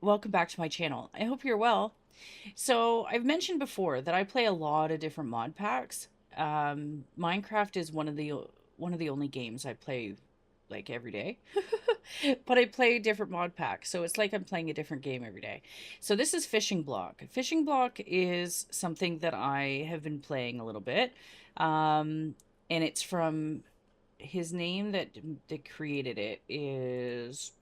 welcome back to my channel. I hope you're well. So I've mentioned before that I play a lot of different mod packs. Minecraft is one of the only games I play like every day. But I play different mod packs, so it's like I'm playing a different game every day. So this is Fishing Block. Fishing Block is something that I have been playing a little bit. And it's from his name that created it is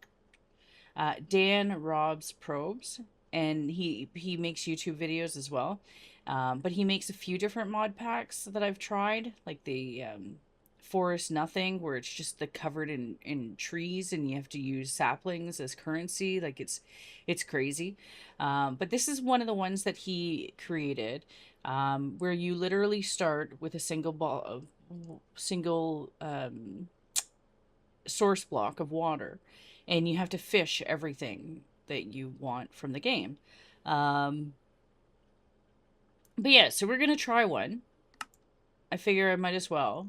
Dan Robs Probes, and he makes YouTube videos as well. But he makes a few different mod packs that I've tried, like the Forest Nothing, where it's just the covered in trees, and you have to use saplings as currency. Like it's crazy. But this is one of the ones that he created, where you literally start with a single source block of water, and you have to fish everything that you want from the game. Um, but yeah, so we're gonna try one. I figure I might as well.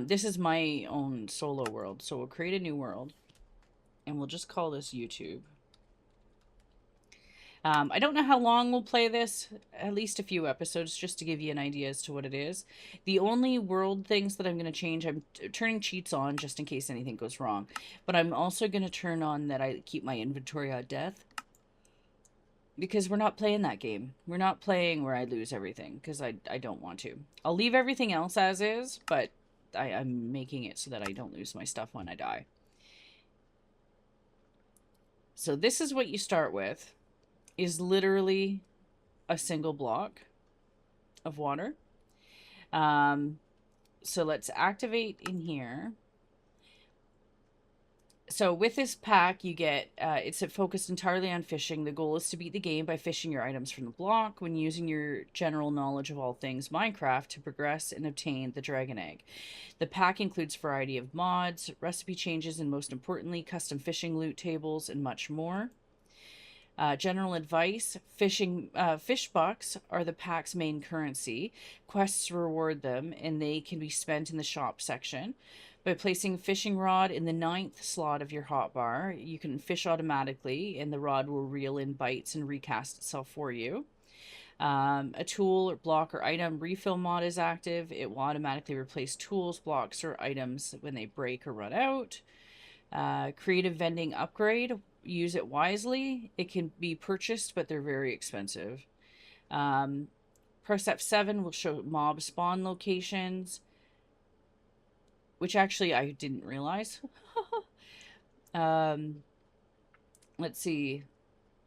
This is my own solo world, so we'll create a new world, and we'll just call this YouTube. I don't know how long we'll play this, at least a few episodes, just to give you an idea as to what it is. The only world things that I'm going to change, I'm turning cheats on just in case anything goes wrong. But I'm also going to turn on that I keep my inventory on death. Because we're not playing that game. We're not playing where I lose everything, because I don't want to. I'll leave everything else as is, but I'm making it so that I don't lose my stuff when I die. So this is what you start with. Is literally a single block of water. So let's activate in here. So with this pack, you get, it's focused entirely on fishing. The goal is to beat the game by fishing your items from the block when using your general knowledge of all things Minecraft to progress and obtain the dragon egg. The pack includes a variety of mods, recipe changes, and most importantly, custom fishing loot tables and much more. General advice, fish bucks are the pack's main currency. Quests reward them, and they can be spent in the shop section. By placing a fishing rod in the 9th slot of your hotbar, you can fish automatically, and the rod will reel in bites and recast itself for you. A tool or block or item refill mod is active. It will automatically replace tools, blocks, or items when they break or run out. Creative vending upgrade, use it wisely. It can be purchased, but they're very expensive. Press F7 will show mob spawn locations, which actually I didn't realize. Let's see.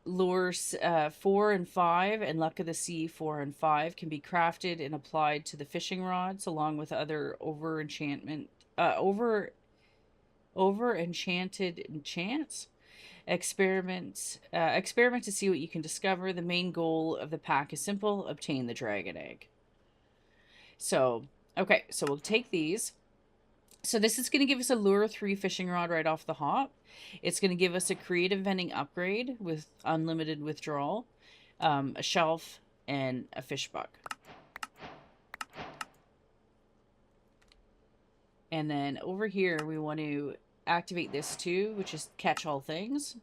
Lures 4 and 5 and Luck of the Sea 4 and 5 can be crafted and applied to the fishing rods, along with other over enchanted enchants. Experiment to see what you can discover. The main goal of the pack is simple: obtain the dragon egg. So okay, so we'll take these. So this is going to give us a lure 3 fishing rod right off the hop. It's going to give us a creative vending upgrade with unlimited withdrawal, a shelf, and a fish buck. And then over here we want to activate this too, which is catch all things.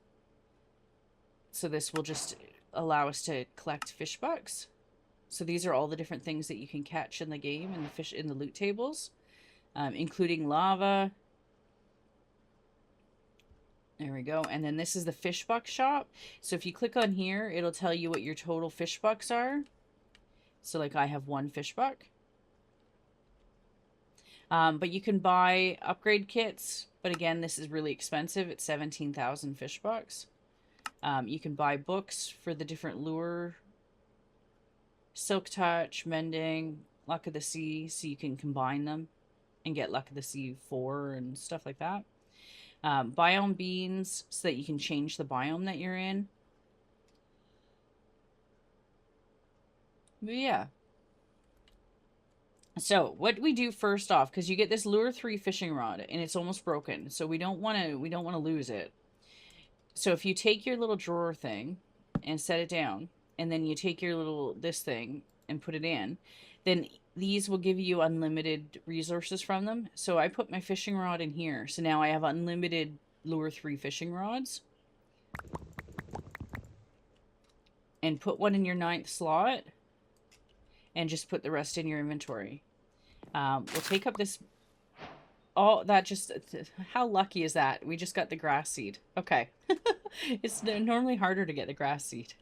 So this will just allow us to collect fish bucks. So these are all the different things that you can catch in the game and in the loot tables, including lava. There we go. And then this is the fish buck shop. So if you click on here, it'll tell you what your total fish bucks are. So like I have 1 fish buck. But you can buy upgrade kits. But again, this is really expensive. It's 17,000 fish bucks. You can buy books for the different lure. Silk Touch, Mending, Luck of the Sea. So you can combine them and get Luck of the Sea 4 and stuff like that. Biome beans so that you can change the biome that you're in. But yeah. So what we do first off, because you get this lure 3 fishing rod and it's almost broken, so we don't want to lose it. So if you take your little drawer thing and set it down, and then you take your little this thing and put it in, then these will give you unlimited resources from them. So I put my fishing rod in here, so now I have unlimited lure 3 fishing rods. and put one in your 9th slot and just put the rest in your inventory. We'll take up this. Oh, that just, how lucky is that? We just got the grass seed. Okay. It's normally harder to get the grass seed.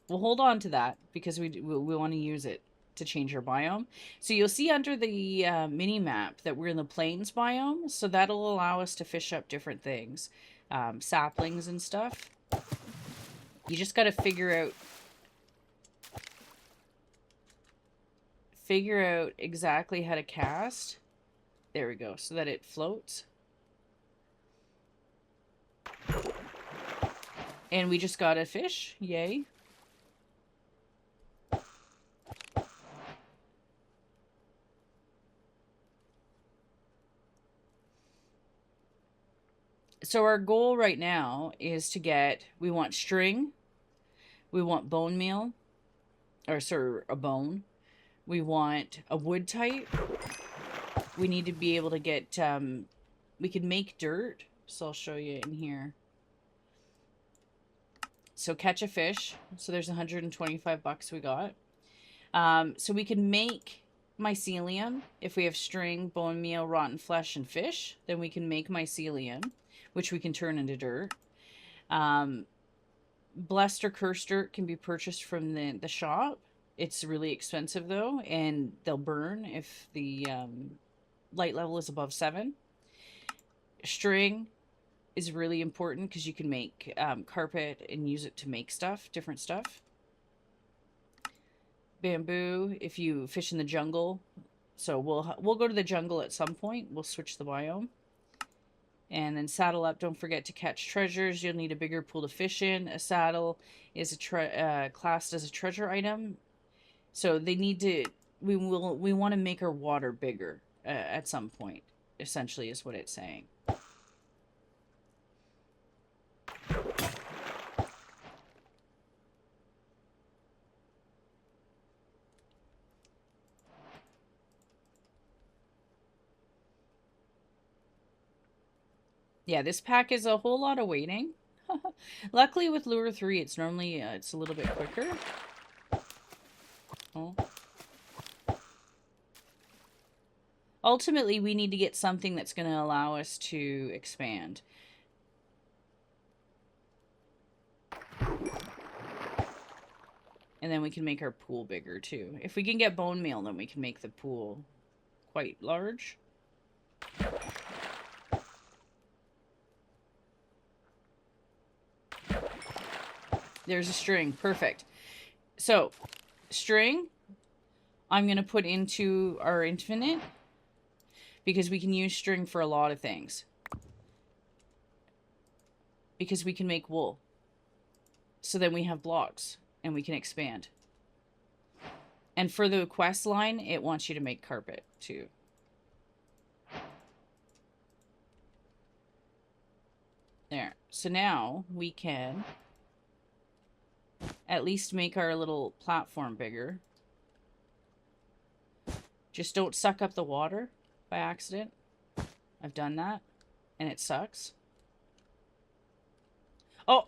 We'll hold on to that because we want to use it to change our biome. So you'll see under the mini map that we're in the plains biome. So that'll allow us to fish up different things, saplings and stuff. You just got to figure out exactly how to cast. There we go, so that it floats. And we just got a fish. Yay. So our goal right now is to get, we want string, we want bone meal, or sorry, a bone. We want a wood type. We need to be able to get, we can make dirt. So I'll show you in here. So catch a fish. So there's 125 bucks we got. So we can make mycelium. If we have string, bone meal, rotten flesh, and fish, then we can make mycelium, which we can turn into dirt. Blessed or cursed dirt can be purchased from the shop. It's really expensive though, and they'll burn if the light level is above 7. String is really important because you can make carpet and use it to make stuff, different stuff. Bamboo, if you fish in the jungle. So we'll go to the jungle at some point. We'll switch the biome. And then saddle up. Don't forget to catch treasures. You'll need a bigger pool to fish in. A saddle is classed as a treasure item. So they need to. We want to make our water bigger at some point. Essentially, is what it's saying. Yeah, this pack is a whole lot of waiting. Luckily with Lure 3, it's normally, it's a little bit quicker. Oh. Ultimately, we need to get something that's going to allow us to expand. And then we can make our pool bigger too. If we can get bone meal, then we can make the pool quite large. There's a string. Perfect. So, string, I'm going to put into our infinite because we can use string for a lot of things. Because we can make wool. So then we have blocks and we can expand. And for the quest line, it wants you to make carpet too. There. So now we can at least make our little platform bigger. Just don't suck up the water by accident. I've done that, and it sucks. Oh!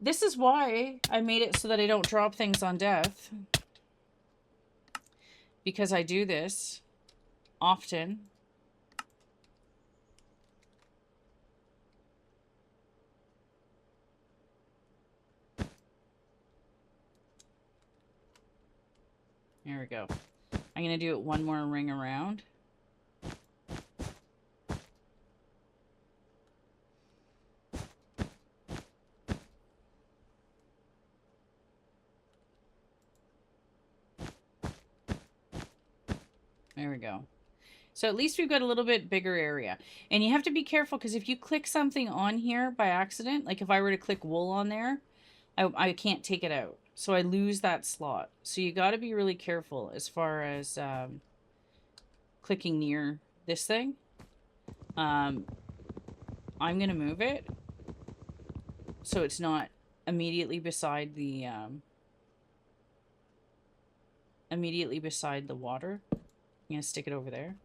This is why I made it so that I don't drop things on death. Because I do this often. There we go. I'm going to do it one more ring around. There we go. So at least we've got a little bit bigger area. And you have to be careful because if you click something on here by accident, like if I were to click wool on there, I can't take it out. So I lose that slot. So you got to be really careful as far as clicking near this thing. I'm going to move it so it's not immediately beside the water. I'm going to stick it over there.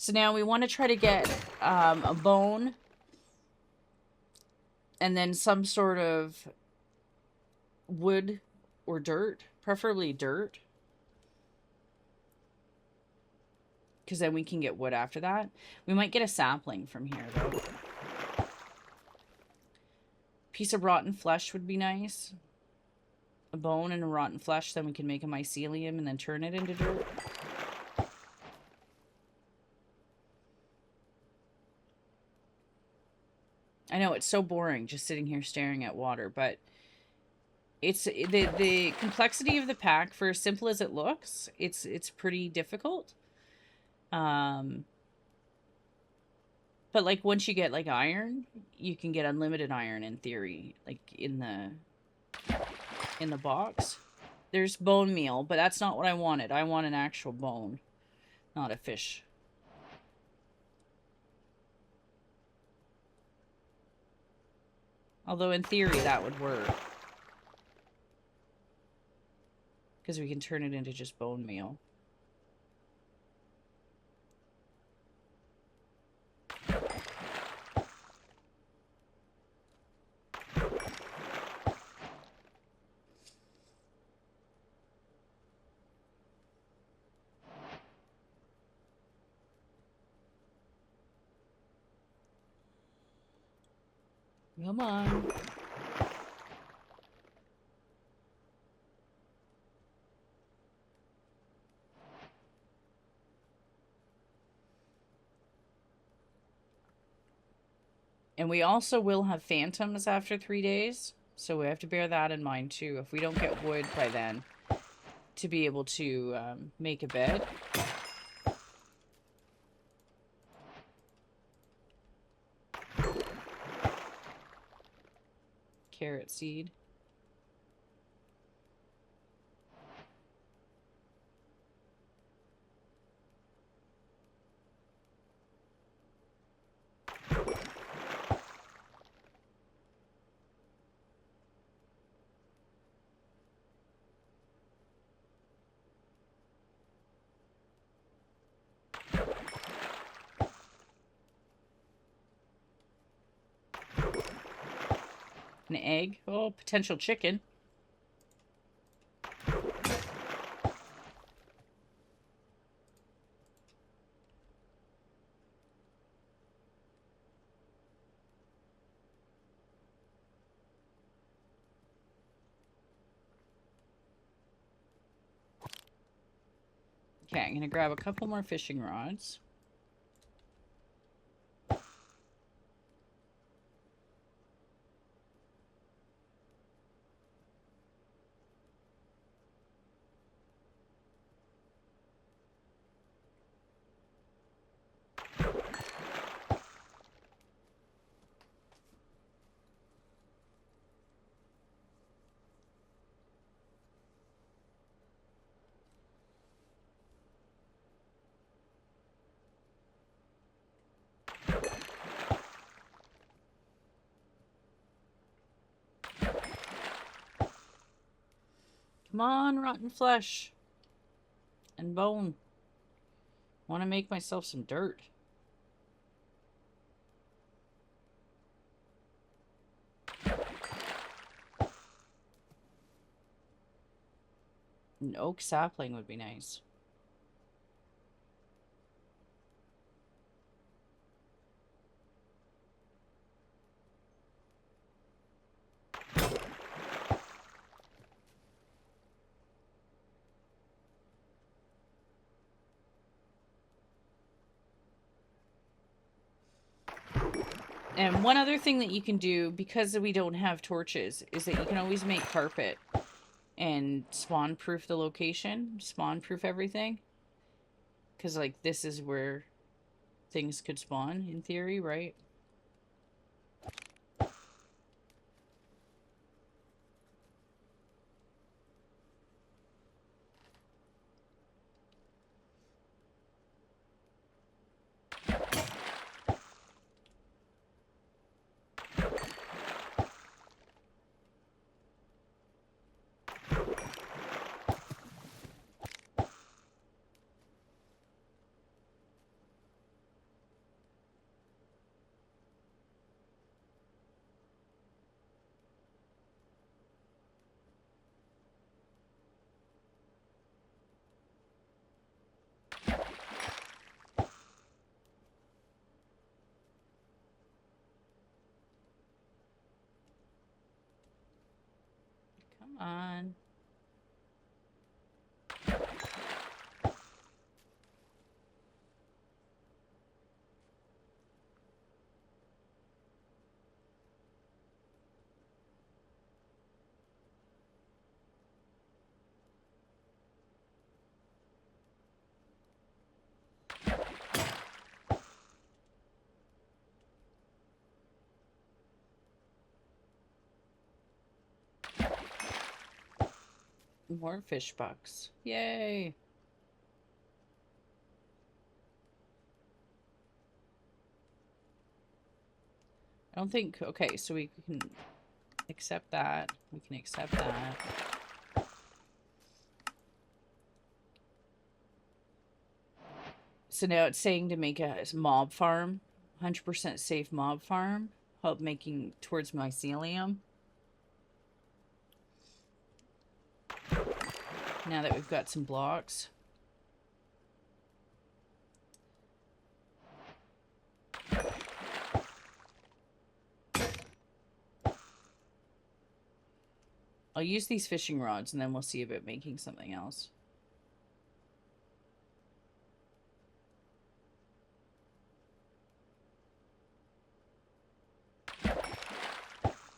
So now we want to try to get a bone and then some sort of wood or dirt, preferably dirt. Because then we can get wood after that. We might get a sapling from here, though. Piece of rotten flesh would be nice. A bone and a rotten flesh, then we can make a mycelium and then turn it into dirt. I know, it's so boring just sitting here staring at water, but it's the complexity of the pack, for as simple as it looks, it's pretty difficult. But like once you get like iron, you can get unlimited iron in theory, like in the box. There's bone meal, but that's not what I wanted. I want an actual bone, not a fish. Although in theory that would work. Because we can turn it into just bone meal. Come on. And we also will have phantoms after 3 days. So we have to bear that in mind too. If we don't get wood by then to be able to make a bed. Carrot seed. An egg. Oh, potential chicken. Okay, I'm going to grab a couple more fishing rods. Come on, rotten flesh. And bone. Want to make myself some dirt. An oak sapling would be nice. And one other thing that you can do, because we don't have torches, is that you can always make carpet and spawn proof the location, spawn proof everything. Because, like, this is where things could spawn, in theory, right? More fish bucks. Yay. I don't think... Okay, so we can accept that. We can accept that. So now it's saying to make a mob farm. 100% safe mob farm. Help making towards mycelium. Now that we've got some blocks. I'll use these fishing rods and then we'll see about making something else.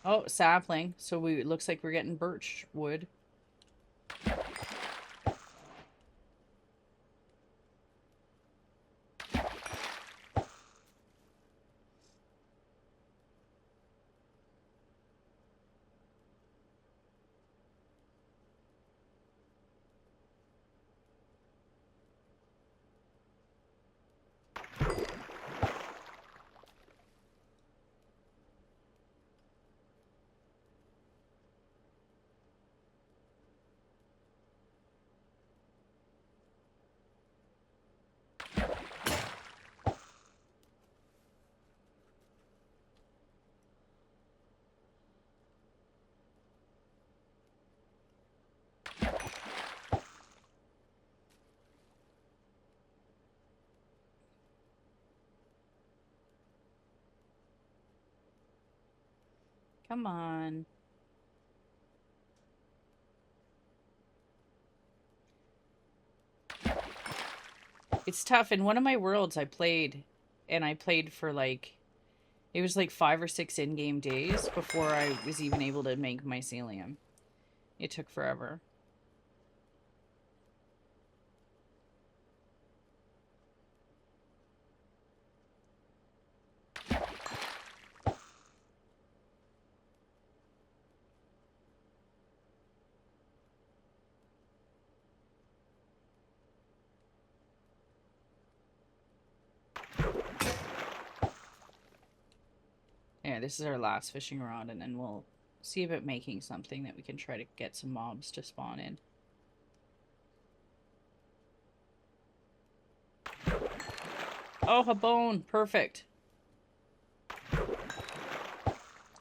Oh, sapling. So it looks like we're getting birch wood. Come on. It's tough. In one of my worlds I played, and I played for like, it was like 5 or 6 in-game days before I was even able to make mycelium. It took forever. Yeah, this is our last fishing rod, and then we'll see about making something that we can try to get some mobs to spawn in. Oh, a bone. Perfect.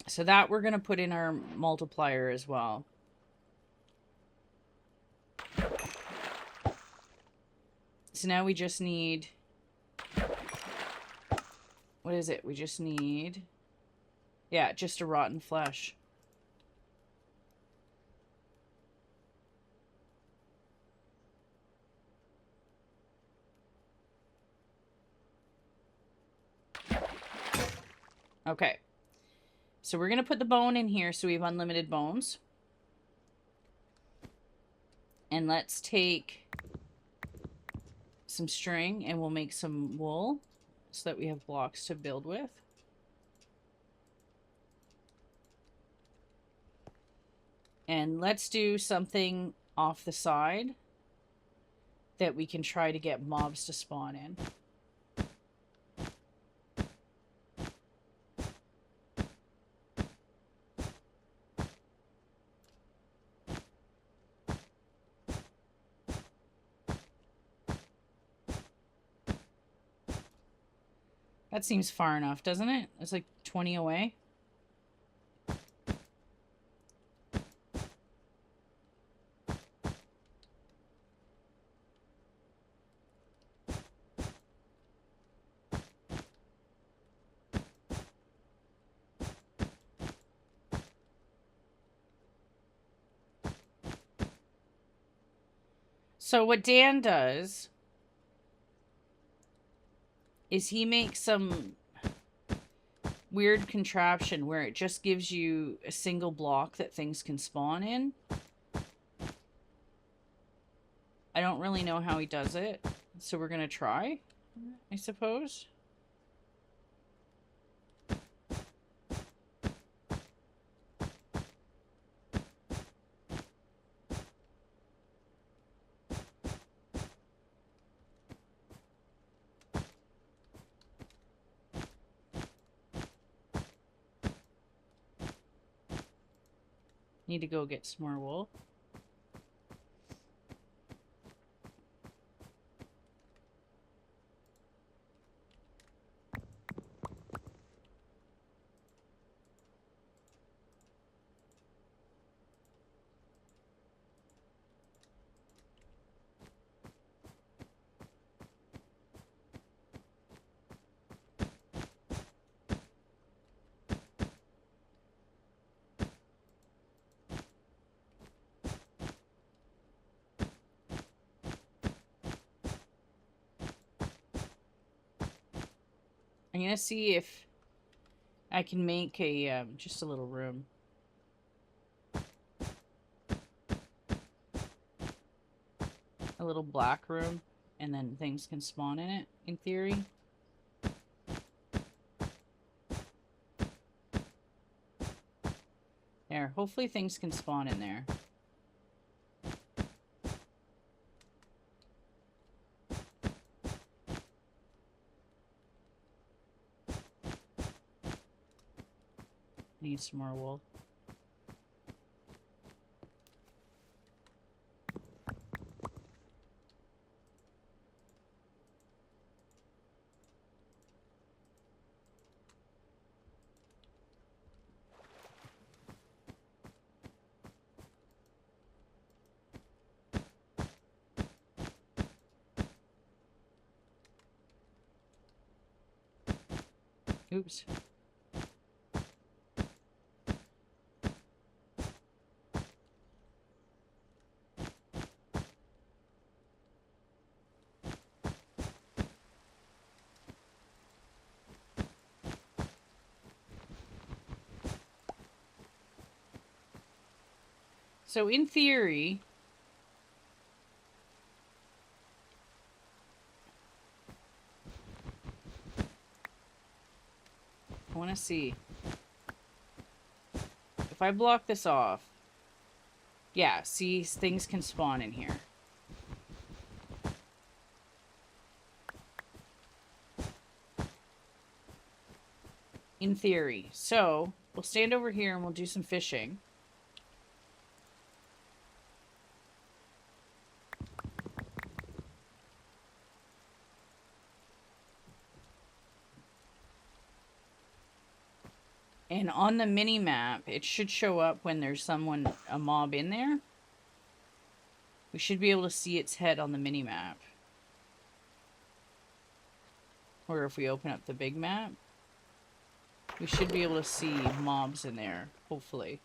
So that we're going to put in our multiplier as well. So now we just need... What is it? We just need... Yeah, just a rotten flesh. Okay. So we're going to put the bone in here so we have unlimited bones. And let's take some string and we'll make some wool so that we have blocks to build with. And let's do something off the side that we can try to get mobs to spawn in. That seems far enough, doesn't it? It's like 20 away. So what Dan does is he makes some weird contraption where it just gives you a single block that things can spawn in. I don't really know how he does it, so we're gonna try, I suppose. Need to go get some more wool. I'm gonna see if I can make a just a little room. A little black room, and then things can spawn in it, in theory. There, hopefully things can spawn in there. Need some more wool. Oops. So in theory, I want to see if I block this off. Yeah, see, things can spawn in here. In theory. So, we'll stand over here and we'll do some fishing. And on the mini-map, it should show up when there's a mob in there. We should be able to see its head on the mini-map. Or if we open up the big map, we should be able to see mobs in there, hopefully.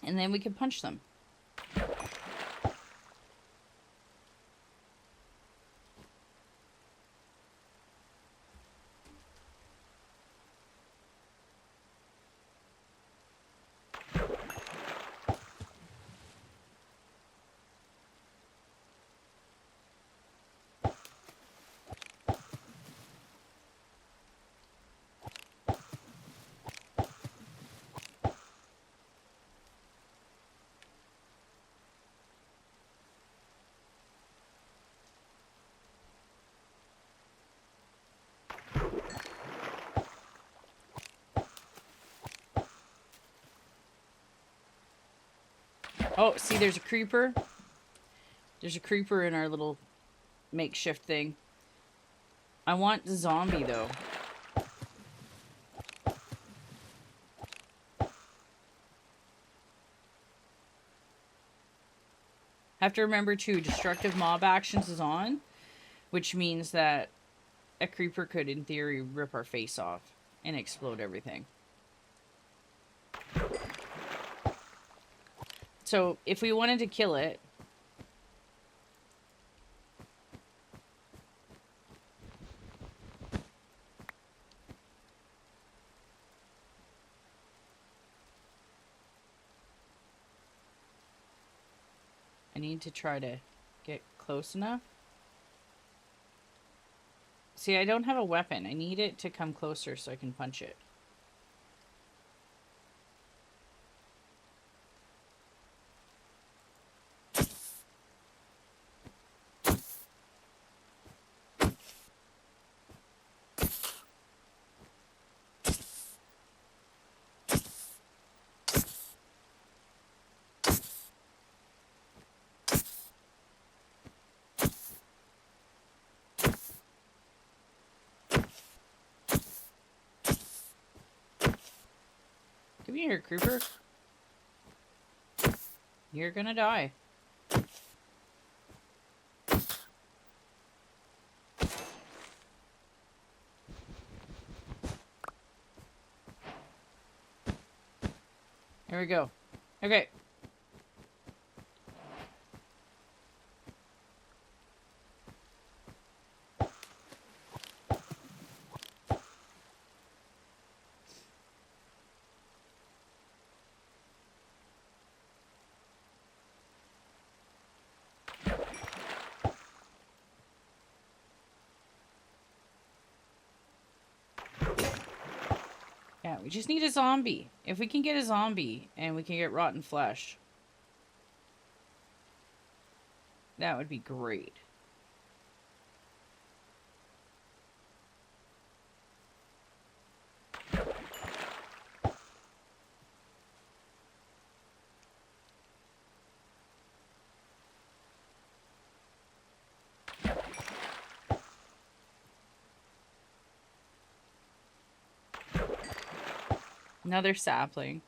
And then we can punch them. Oh, see, there's a creeper. There's a creeper in our little makeshift thing. I want the zombie, though. Have to remember, too, destructive mob actions is on, which means that a creeper could, in theory, rip our face off and explode everything. So, if we wanted to kill it, I need to try to get close enough. See, I don't have a weapon. I need it to come closer so I can punch it. Come here, creeper. You're gonna die. There we go. Okay. Yeah, we just need a zombie. If we can get a zombie and we can get rotten flesh, that would be great. Another sapling.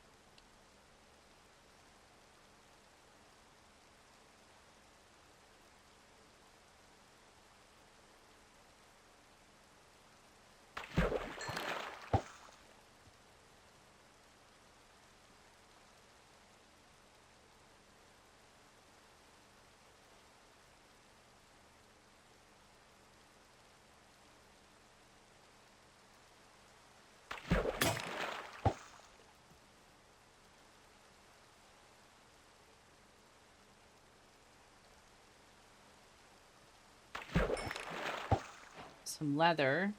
Some leather.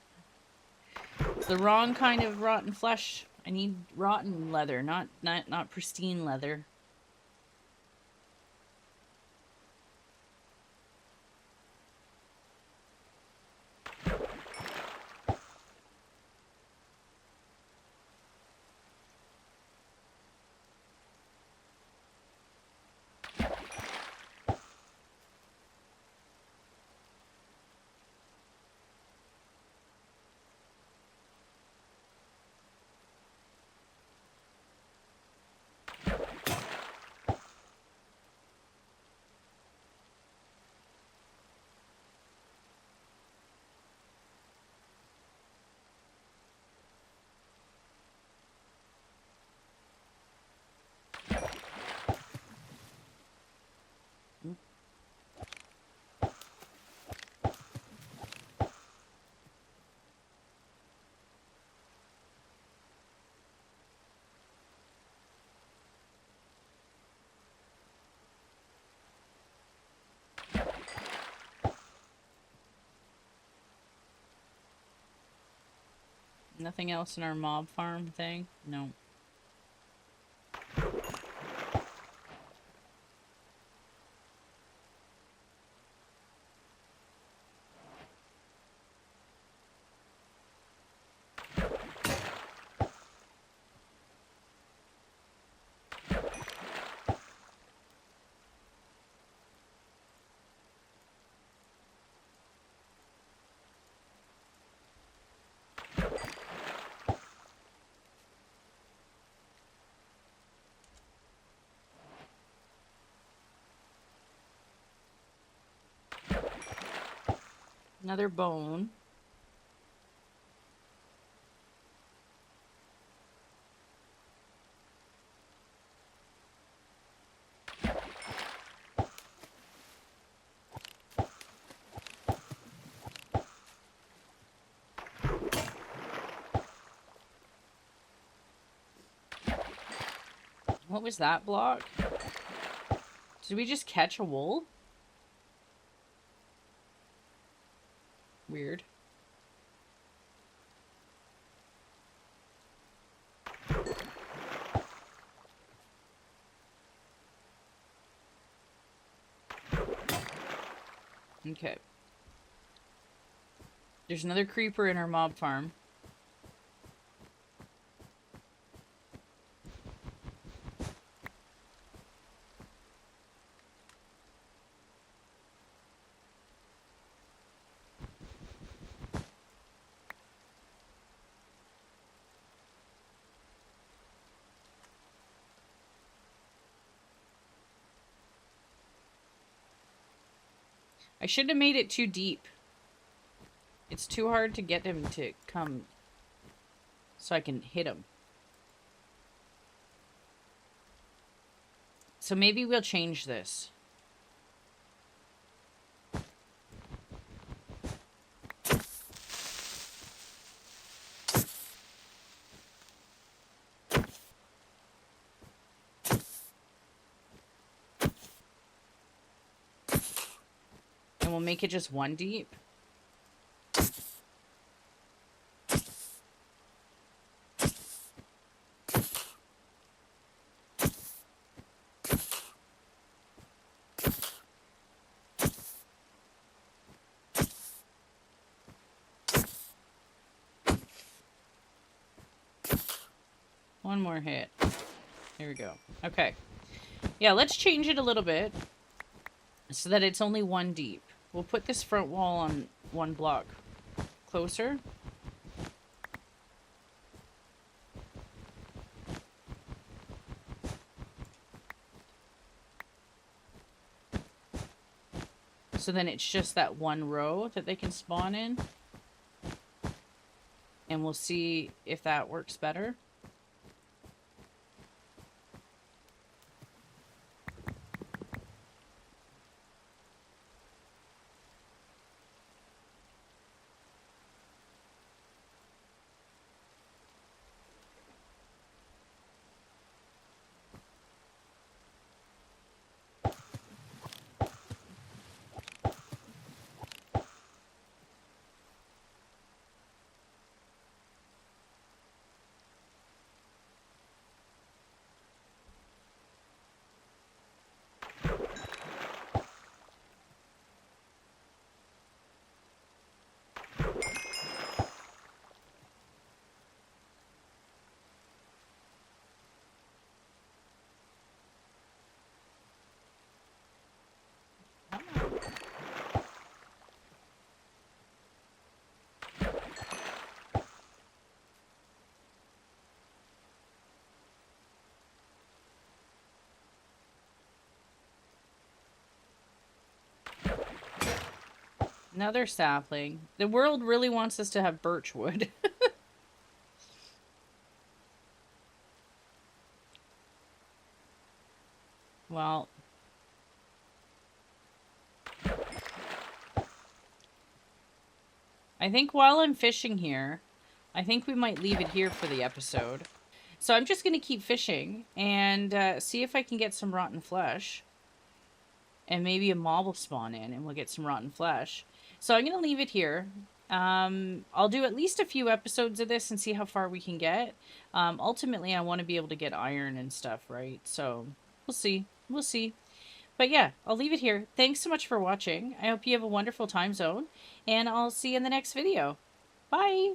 It's the wrong kind of rotten flesh. I need rotten leather, not pristine leather. Nothing else in our mob farm thing? No. Another bone. What was that block? Did we just catch a wool? Weird. Okay. There's another creeper in our mob farm. I shouldn't have made it too deep. It's too hard to get him to come so I can hit him. So maybe we'll change this. And we'll make it just one deep. One more hit. There we go. Okay. Yeah, let's change it a little bit so that it's only one deep. We'll put this front wall on one block closer. So then it's just that one row that they can spawn in. And we'll see if that works better. Another sapling. The world really wants us to have birch wood. Well, I think while I'm fishing here, I think we might leave it here for the episode. So I'm just going to keep fishing and see if I can get some rotten flesh. And maybe a mob will spawn in and we'll get some rotten flesh. So I'm going to leave it here. I'll do at least a few episodes of this and see how far we can get. Ultimately, I want to be able to get iron and stuff, right? So we'll see. We'll see. But yeah, I'll leave it here. Thanks so much for watching. I hope you have a wonderful time zone. And I'll see you in the next video. Bye!